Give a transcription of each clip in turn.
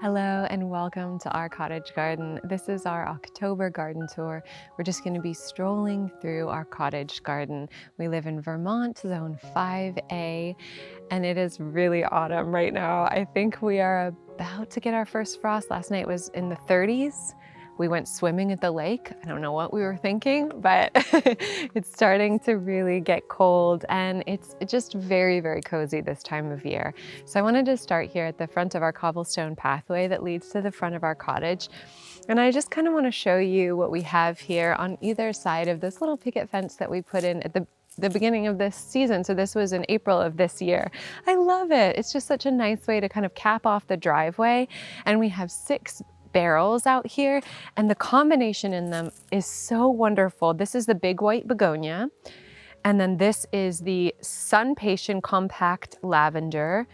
Hello and welcome to our cottage garden. This is our October garden tour. We're just going to be strolling through our cottage garden. We live in Vermont, zone 5A, and it is really autumn right now. I think we are about to get our first frost. Last night was in the 30s. We went swimming at the lake. I don't know what we were thinking, but it's starting to really get cold and it's just very, very cozy this time of year. So I wanted to start here at the front of our cobblestone pathway that leads to the front of our cottage. And I just kind of want to show you what we have here on either side of this little picket fence that we put in at the beginning of this season. So this was in April of this year. I love it. It's just such a nice way to kind of cap off the driveway. And we have 6 barrels out here, and the combination in them is so wonderful. This is the big white begonia, and then this is the sun patient compact lavender.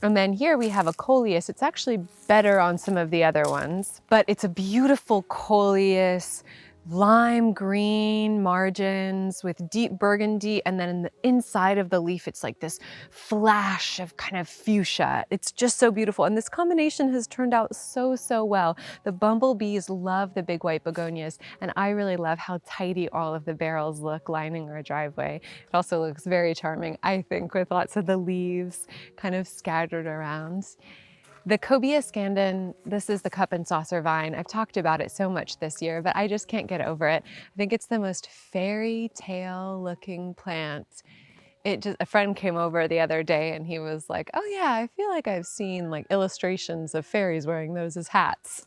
And then here we have a coleus. It's actually better on some of the other ones, but it's a beautiful coleus, lime green margins with deep burgundy. And then in the inside of the leaf, it's like this flash of kind of fuchsia. It's just so beautiful. And this combination has turned out so, so well. The bumblebees love the big white begonias. And I really love how tidy all of the barrels look lining our driveway. It also looks very charming, I think, with lots of the leaves kind of scattered around. The cobia scandon, this is the cup and saucer vine. I've talked about it so much this year, but I just can't get over it. I think it's the most fairy tale looking plant. A friend came over the other day and he was like, oh yeah, I feel like I've seen like illustrations of fairies wearing those as hats.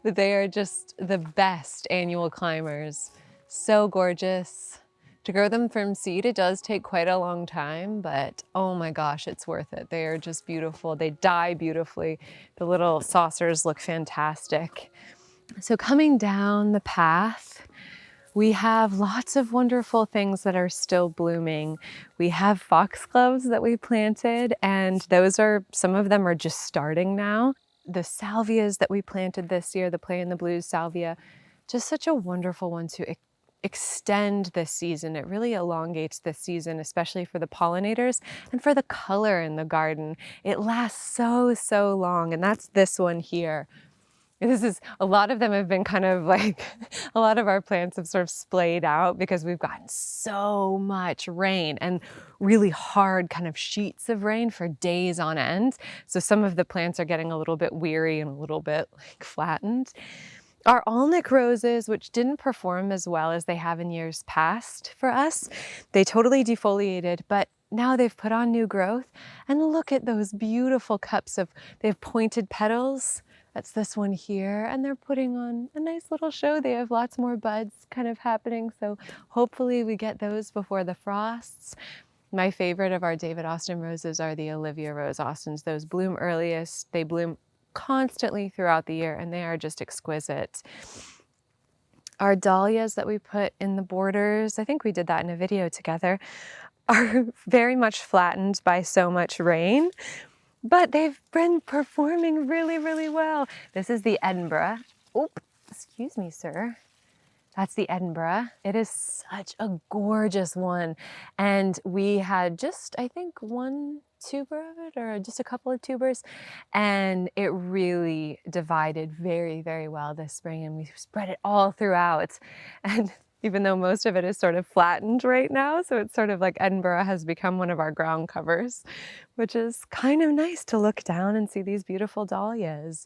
But they are just the best annual climbers. So gorgeous. To grow them from seed, it does take quite a long time, but oh my gosh, it's worth it. They are just beautiful. They die beautifully. The little saucers look fantastic. So coming down the path, we have lots of wonderful things that are still blooming. We have foxgloves that we planted, and some of them are just starting now. The salvias that we planted this year, the play in the blues salvia, just such a wonderful one to extend this season. It really elongates this season, especially for the pollinators and for the color in the garden. It lasts so, so long, and that's this one here. A lot of them have been kind of like, a lot of our plants have sort of splayed out because we've gotten so much rain and really hard kind of sheets of rain for days on end. So some of the plants are getting a little bit weary and a little bit like flattened. Our alnwick roses, which didn't perform as well as they have in years past for us, they totally defoliated, but now they've put on new growth. And look at those beautiful they have pointed petals. That's this one here, and they're putting on a nice little show. They have lots more buds kind of happening, so hopefully we get those before the frosts. My favorite of our David Austin roses are the Olivia Rose Austins. Those bloom earliest. They bloom constantly throughout the year, and they are just exquisite. Our dahlias that we put in the borders, I think we did that in a video together, are very much flattened by so much rain, but they've been performing really, really well. This is the Edinburgh. Oh, excuse me, sir. That's the Edinburgh. It is such a gorgeous one. And we had just, I think, 1 tuber of it, or just a couple of tubers, and it really divided very, very well this spring, and we spread it all throughout. And even though most of it is sort of flattened right now, so it's sort of like Edinburgh has become one of our ground covers, which is kind of nice to look down and see these beautiful dahlias.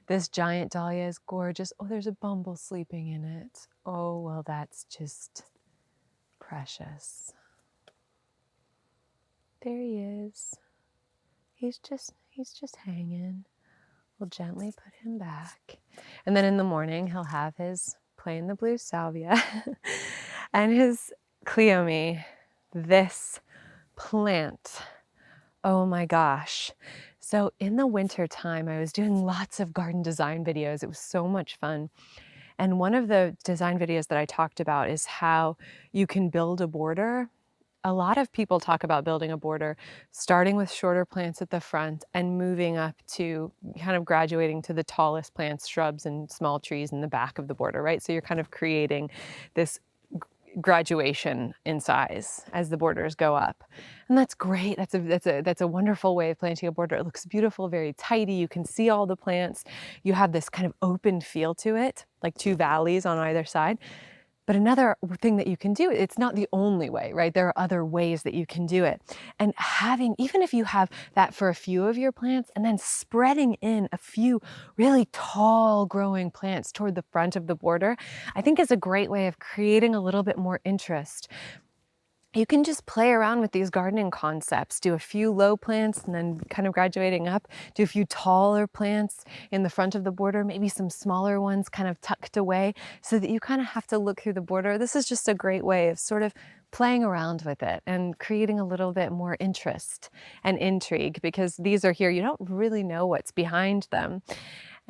This giant dahlia is gorgeous. Oh, there's a bumble sleeping in it. Oh, well, that's just precious. There he is. He's just hanging. We'll gently put him back. And then in the morning, he'll have his plain the blue salvia and his cleome. This plant, oh my gosh. So in the winter time, I was doing lots of garden design videos. It was so much fun. And one of the design videos that I talked about is how you can build a border. A lot of people talk about building a border, starting with shorter plants at the front and moving up to kind of graduating to the tallest plants, shrubs and small trees in the back of the border, right? So you're kind of creating this graduation in size as the borders go up. And that's great. That's a wonderful way of planting a border. It looks beautiful, very tidy. You can see all the plants. You have this kind of open feel to it, like two valleys on either side. But another thing that you can do, it's not the only way, right? There are other ways that you can do it. And having, even if you have that for a few of your plants, and then spreading in a few really tall growing plants toward the front of the border, I think is a great way of creating a little bit more interest. You can just play around with these gardening concepts, do a few low plants and then kind of graduating up, do a few taller plants in the front of the border, maybe some smaller ones kind of tucked away so that you kind of have to look through the border. This is just a great way of sort of playing around with it and creating a little bit more interest and intrigue, because these are here, you don't really know what's behind them.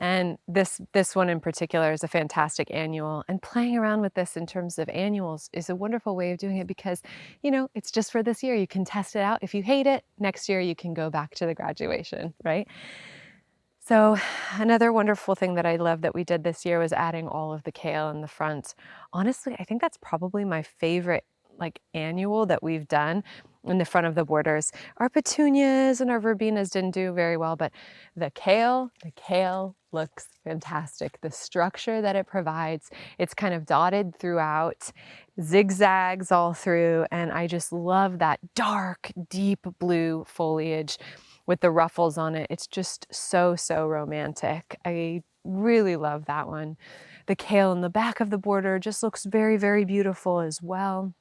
And this one in particular is a fantastic annual, and playing around with this in terms of annuals is a wonderful way of doing it because, you know, it's just for this year. You can test it out. If you hate it, next year you can go back to the graduation, right? So another wonderful thing that I love that we did this year was adding all of the kale in the front. Honestly, I think that's probably my favorite like annual that we've done in the front of the borders. Our petunias and our verbenas didn't do very well, but the kale looks fantastic. The structure that it provides, it's kind of dotted throughout, zigzags all through, and I just love that dark, deep blue foliage with the ruffles on it. It's just so, so romantic. I really love that one. The kale in the back of the border just looks very, very beautiful as well.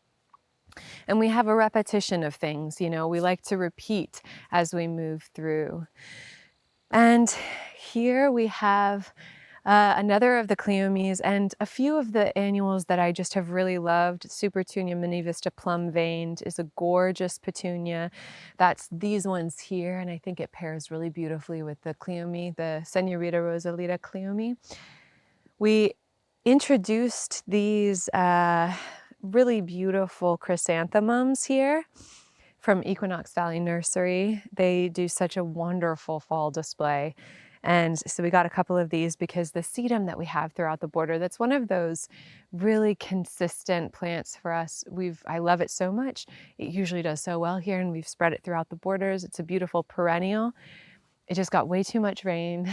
And we have a repetition of things, you know, we like to repeat as we move through. And here we have another of the cleomes and a few of the annuals that I just have really loved. Supertunia minivista plum veined is a gorgeous petunia. That's these ones here, and I think it pairs really beautifully with the cleome, the Senorita Rosalita cleome. We introduced these really beautiful chrysanthemums here from Equinox Valley Nursery. They do such a wonderful fall display. And so we got a couple of these because the sedum that we have throughout the border, that's one of those really consistent plants for us. I love it so much. It usually does so well here, and we've spread it throughout the borders. It's a beautiful perennial. It just got way too much rain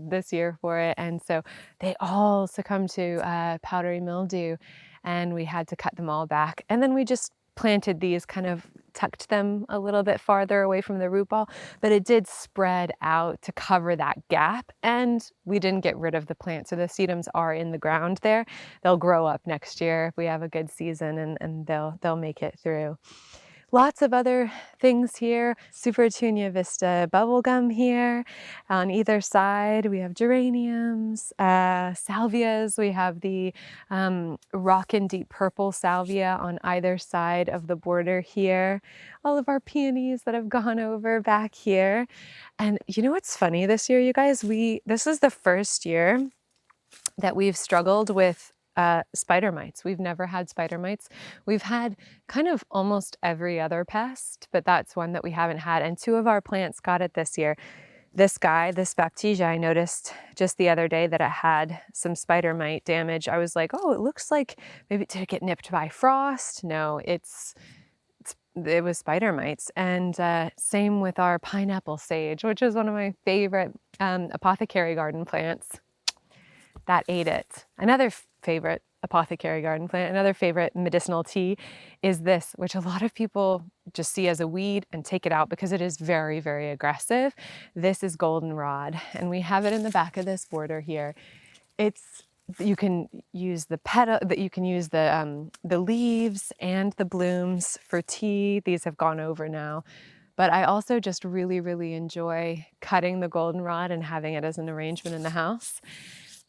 this year for it, and so they all succumbed to powdery mildew, and we had to cut them all back. And then we just planted these, kind of tucked them a little bit farther away from the root ball, but it did spread out to cover that gap, and we didn't get rid of the plant. So the sedums are in the ground there. They'll grow up next year if we have a good season, and they'll make it through. Lots of other things here. Supertunia vista bubblegum here. On either side, we have geraniums, salvias. We have the rockin' deep purple salvia on either side of the border here. All of our peonies that have gone over back here. And you know what's funny this year, you guys? This is the first year that we've struggled with spider mites. We've never had spider mites. We've had kind of almost every other pest, but that's one that we haven't had. And two of our plants got it this year. This Baptisia, I noticed just the other day that it had some spider mite damage. I was like, oh, it looks like maybe did it get nipped by frost? No, it was spider mites. And same with our pineapple sage, which is one of my favorite apothecary garden plants. That ate it. Another favorite apothecary garden plant, another favorite medicinal tea is this, which a lot of people just see as a weed and take it out because it is very, very aggressive. This is goldenrod, and we have it in the back of this border here. You can use the leaves and the blooms for tea. These have gone over now. But I also just really, really enjoy cutting the goldenrod and having it as an arrangement in the house.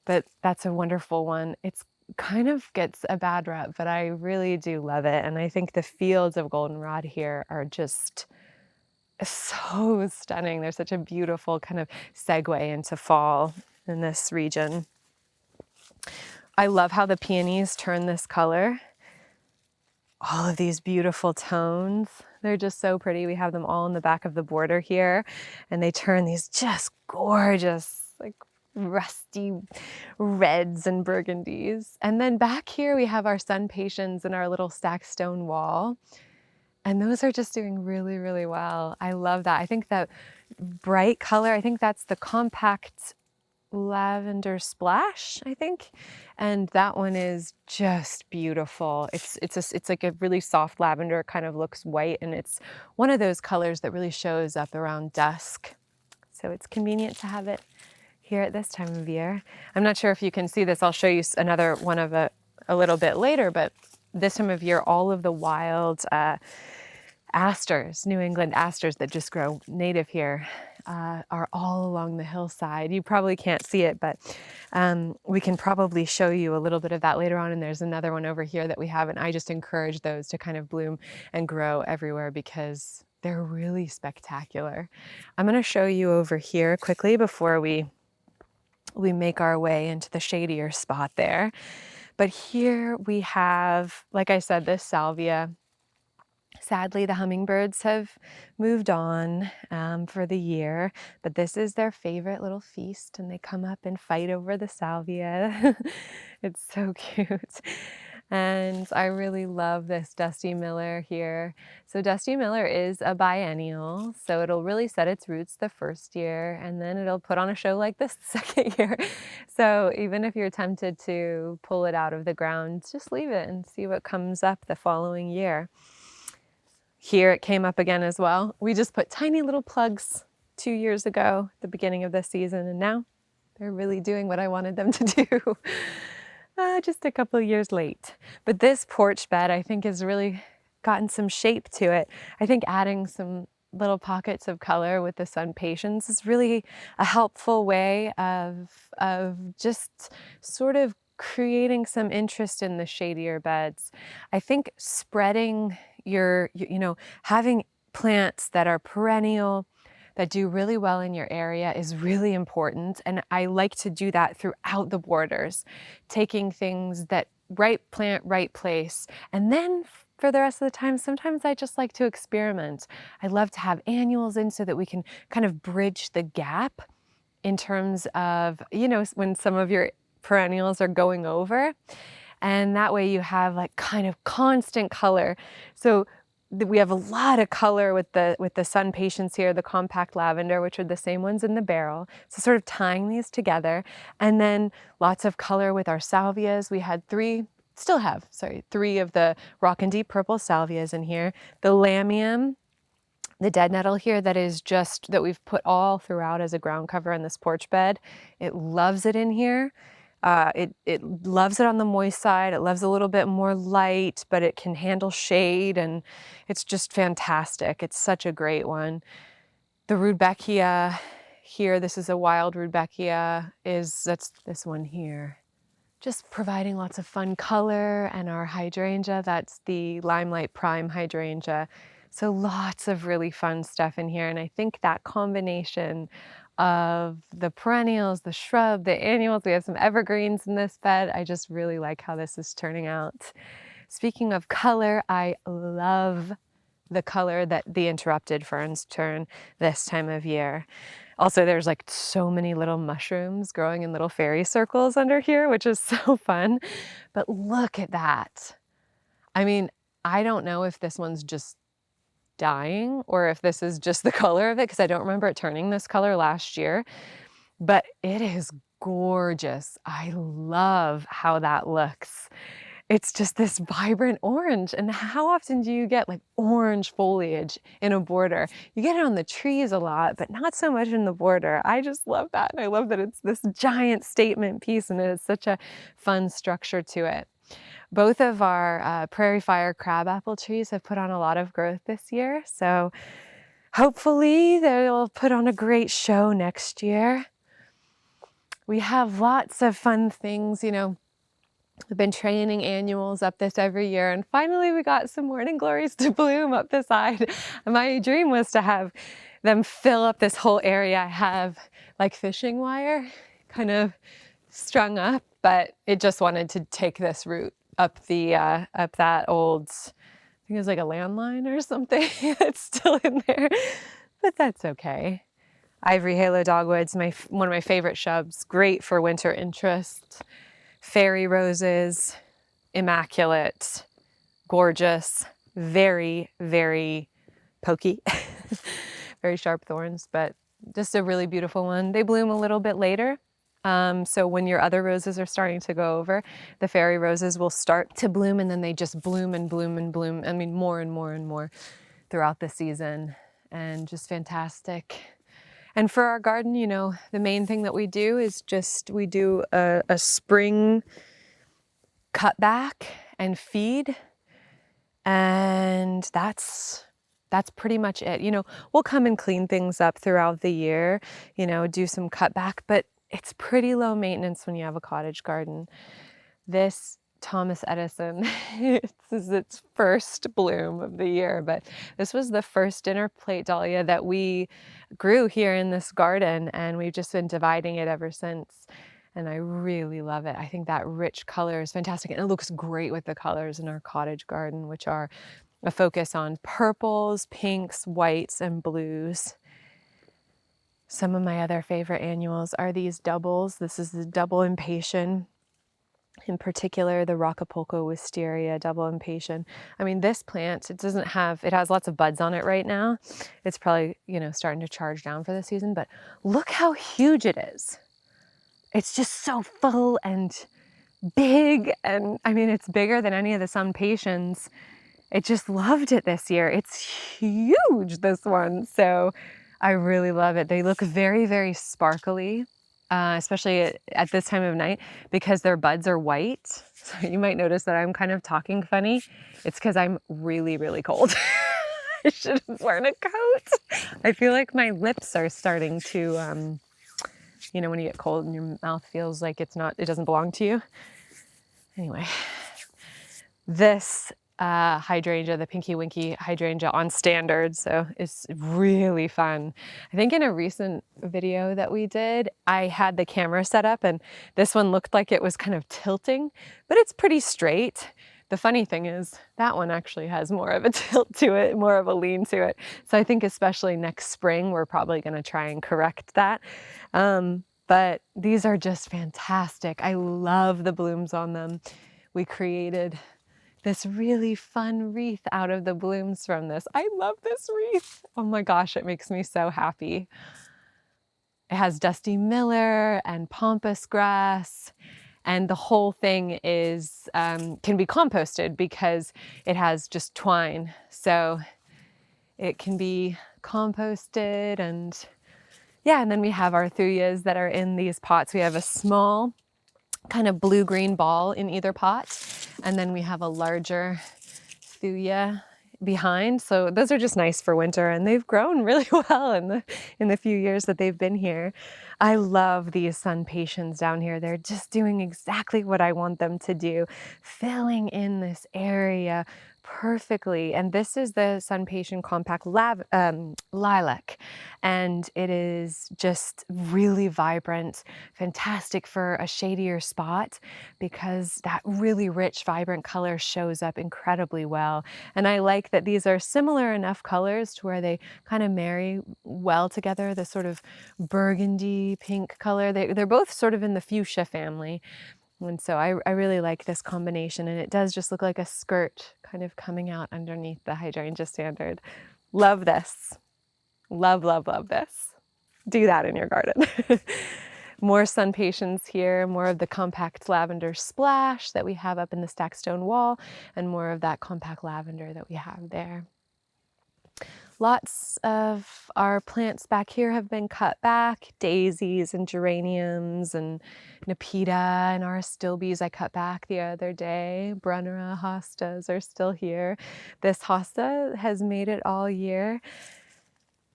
But that's a wonderful one. It's kind of gets a bad rep, but I really do love it. And I think the fields of goldenrod here are just so stunning. They're such a beautiful kind of segue into fall in this region. I love how the peonies turn this color. All of these beautiful tones. They're just so pretty. We have them all in the back of the border here, and they turn these just gorgeous, like rusty reds and burgundies. And then back here we have our sun patiens and our little stacked stone wall. And those are just doing really, really well. I love that. I think that bright color, I think that's the compact lavender splash, I think. And that one is just beautiful. It's like a really soft lavender. It kind of looks white, and it's one of those colors that really shows up around dusk. So it's convenient to have it here at this time of year. I'm not sure if you can see this. I'll show you another one of a little bit later, but this time of year, all of the wild asters, New England asters that just grow native here, are all along the hillside. You probably can't see it, but we can probably show you a little bit of that later on. And there's another one over here that we have, and I just encourage those to kind of bloom and grow everywhere because they're really spectacular. I'm going to show you over here quickly before we make our way into the shadier spot there. But here we have, like I said, this salvia. Sadly, the hummingbirds have moved on for the year, but this is their favorite little feast, and they come up and fight over the salvia. It's so cute. And I really love this Dusty Miller here. So Dusty Miller is a biennial, so it'll really set its roots the first year, and then it'll put on a show like this the second year. So even if you're tempted to pull it out of the ground, just leave it and see what comes up the following year. Here it came up again as well. We just put tiny little plugs 2 years ago, at the beginning of the season, and now they're really doing what I wanted them to do. Just a couple of years late. But this porch bed, I think, has really gotten some shape to it. I think adding some little pockets of color with the sun patiens is really a helpful way of just sort of creating some interest in the shadier beds. I think spreading having plants that are perennial, that do really well in your area is really important. And I like to do that throughout the borders, taking things that right plant, right place. And then for the rest of the time, sometimes I just like to experiment. I love to have annuals in so that we can kind of bridge the gap in terms of, when some of your perennials are going over. And that way you have like kind of constant color. So we have a lot of color with the sun patiens here, the compact lavender, which are the same ones in the barrel. So sort of tying these together. And then lots of color with our salvias. We had three of the rock and deep purple salvias in here. The lamium, the dead nettle here that we've put all throughout as a ground cover in this porch bed. It loves it in here. It loves it on the moist side. It loves a little bit more light, but it can handle shade, and it's just fantastic. It's such a great one. The rudbeckia here, this is a wild rudbeckia, that's this one here. Just providing lots of fun color, and our hydrangea, that's the Limelight Prime hydrangea. So lots of really fun stuff in here, and I think that combination of the perennials, the shrub, the annuals, we have some evergreens in this bed. I just really like how this is turning out. Speaking of color, I love the color that the interrupted ferns turn this time of year. Also, there's like so many little mushrooms growing in little fairy circles under here, which is so fun. But look at that. I mean, I don't know if this one's just dying or if this is just the color of it, because I don't remember it turning this color last year, but it is gorgeous. I love how that looks. It's just this vibrant orange. And how often do you get like orange foliage in a border? You get it on the trees a lot, but not so much in the border. I just love that. And I love that it's this giant statement piece, and it has such a fun structure to it. Both of our prairie fire crabapple trees have put on a lot of growth this year, so hopefully they'll put on a great show next year. We have lots of fun things, we've been training annuals up this every year, and finally we got some morning glories to bloom up the side. My dream was to have them fill up this whole area. I have like fishing wire kind of strung up, but it just wanted to take this route up that old, I think it was like a landline or something. It's still in there, but that's okay. Ivory halo dogwoods, one of my favorite shrubs, great for winter interest. Fairy roses, immaculate, gorgeous, very, very pokey, very sharp thorns, but just a really beautiful one. They bloom a little bit later. So when your other roses are starting to go over, the fairy roses will start to bloom, and then they just bloom and bloom and bloom. I mean, more and more and more throughout the season, and just fantastic. And for our garden, you know, the main thing that we do is we do a spring cutback and feed, and that's pretty much it. You know, we'll come and clean things up throughout the year, you know, do some cutback, but it's pretty low maintenance when you have a cottage garden. This Thomas Edison, this is its first bloom of the year, but this was the first dinner plate dahlia that we grew here in this garden, and we've just been dividing it ever since. And I really love it. I think that rich color is fantastic, and it looks great with the colors in our cottage garden, which are a focus on purples, pinks, whites, and blues. Some of my other favorite annuals are these doubles. This is the double impatient. In particular, the Rocapulco wisteria double impatient. I mean, this plant, it has lots of buds on it right now. It's probably, you know, starting to charge down for the season, but look how huge it is. It's just so full and big, and I mean, it's bigger than any of the sun patients. It just loved it this year. It's huge, this one. So I really love it. They look very, very sparkly, especially at this time of night, because their buds are white. So you might notice that I'm kind of talking funny. It's because I'm really, really cold. I should have worn a coat. I feel like my lips are starting to, you know, when you get cold and your mouth feels like it doesn't belong to you. Anyway, this hydrangea, the Pinky Winky hydrangea on standard, so it's really fun. I think in a recent video that we did, I had the camera set up and this one looked like it was kind of tilting, but it's pretty straight. The funny thing is that one actually has more of a tilt to it, more of a lean to it. So I think especially next spring, we're probably gonna try and correct that. But these are just fantastic. I love the blooms on them. We created this really fun wreath out of the blooms from this. I love this wreath. Oh my gosh, it makes me so happy. It has Dusty Miller and pampas grass, and the whole thing is can be composted because it has just twine. So it can be composted, and yeah, and then we have our thujas that are in these pots. We have a small kind of blue-green ball in either pot, and then we have a larger thuja behind. So those are just nice for winter, and they've grown really well in the few years that they've been here. I love these sun patients down here. They're just doing exactly what I want them to do, filling in this area perfectly. And this is the Sun Patient Compact Lilac, and it is just really vibrant, fantastic for a shadier spot because that really rich, vibrant color shows up incredibly well. And I like that these are similar enough colors to where they kind of marry well together, the sort of burgundy pink color. They're both sort of in the fuchsia family. And so I really like this combination, and it does just look like a skirt kind of coming out underneath the hydrangea standard. Love this. Love, love, love this. Do that in your garden. More sun patients here, more of the compact lavender splash that we have up in the stacked stone wall, and more of that compact lavender that we have there. Lots of our plants back here have been cut back. Daisies and geraniums and Nepeta and our astilbes I cut back the other day. Brunnera hostas are still here. This hosta has made it all year.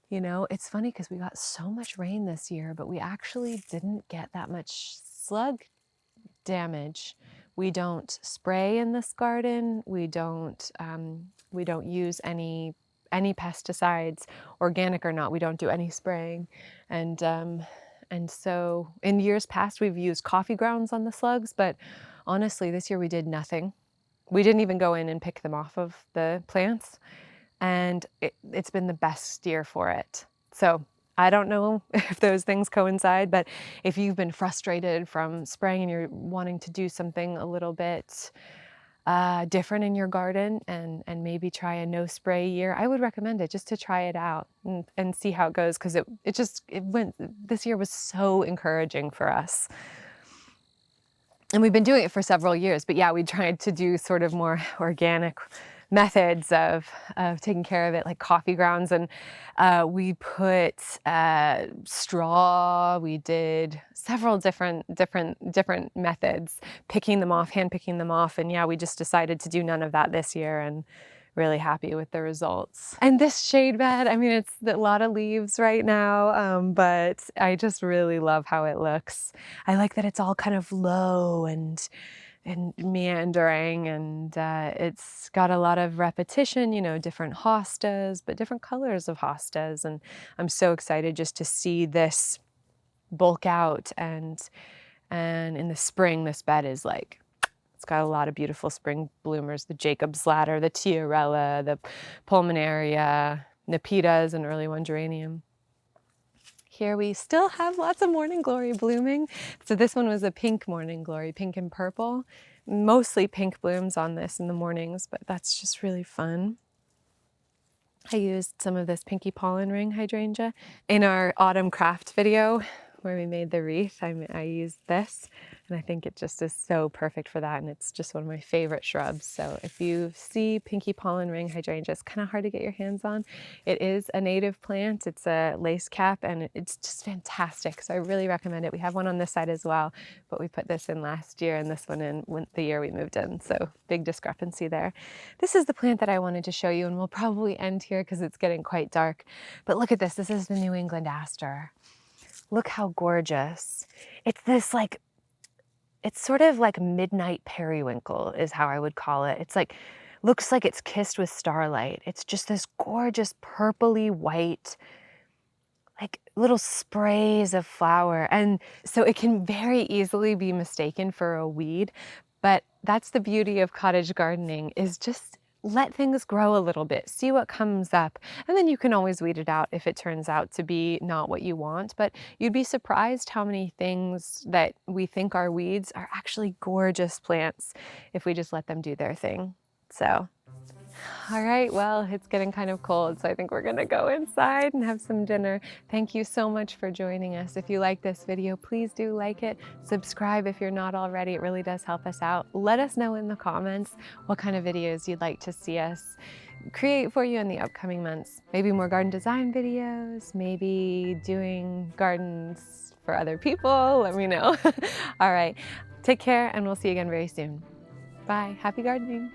You know, it's funny because we got so much rain this year, but we actually didn't get that much slug damage. We don't spray in this garden. We don't use any pesticides, organic or not. We don't do any spraying, and so in years past we've used coffee grounds on the slugs, but honestly this year we did nothing. We didn't even go in and pick them off of the plants, and it's been the best year for it. So I don't know if those things coincide, but if you've been frustrated from spraying and you're wanting to do something a little bit different in your garden and maybe try a no spray year, I would recommend it just to try it out and see how it goes, because this year was so encouraging for us. And we've been doing it for several years, but yeah, we tried to do sort of more organic methods of taking care of it, like coffee grounds, and we put straw. We did several different methods, picking them off, hand picking them off, and yeah, we just decided to do none of that this year, and really happy with the results. And this shade bed, I mean, it's a lot of leaves right now, but I just really love how it looks. I like that it's all kind of low and meandering, and it's got a lot of repetition, you know, different hostas, but different colors of hostas. And I'm so excited just to see this bulk out, and in the spring, this bed is like, it's got a lot of beautiful spring bloomers, the Jacob's ladder, the tiarella, the pulmonaria, nepitas, and early one geranium. Here we still have lots of morning glory blooming. So this one was a pink morning glory, pink and purple. Mostly pink blooms on this in the mornings, but that's just really fun. I used some of this pinky pollen ring hydrangea. In our autumn craft video where we made the wreath, I used this, and I think it just is so perfect for that, and it's just one of my favorite shrubs. So if you see pinky pollen ring hydrangea, it's kind of hard to get your hands on. It is a native plant. It's a lace cap, and it's just fantastic. So I really recommend it. We have one on this side as well, but we put this in last year and this one in the year we moved in. So big discrepancy there. This is the plant that I wanted to show you, and we'll probably end here because it's getting quite dark. But look at this. This is the New England aster. Look how gorgeous. It's this like, it's sort of like midnight periwinkle is how I would call it. It's like, looks like it's kissed with starlight. It's just this gorgeous purpley white, like little sprays of flower. And so it can very easily be mistaken for a weed, but that's the beauty of cottage gardening, is just let things grow a little bit, see what comes up, and then you can always weed it out if it turns out to be not what you want. But you'd be surprised how many things that we think are weeds are actually gorgeous plants if we just let them do their thing. So, all right, well, it's getting kind of cold, so I think we're gonna go inside and have some dinner. Thank you so much for joining us. If you like this video, please do like it. Subscribe if you're not already. It really does help us out. Let us know in the comments what kind of videos you'd like to see us create for you in the upcoming months. Maybe more garden design videos, maybe doing gardens for other people. Let me know. All right, take care, and we'll see you again very soon. Bye. Happy gardening.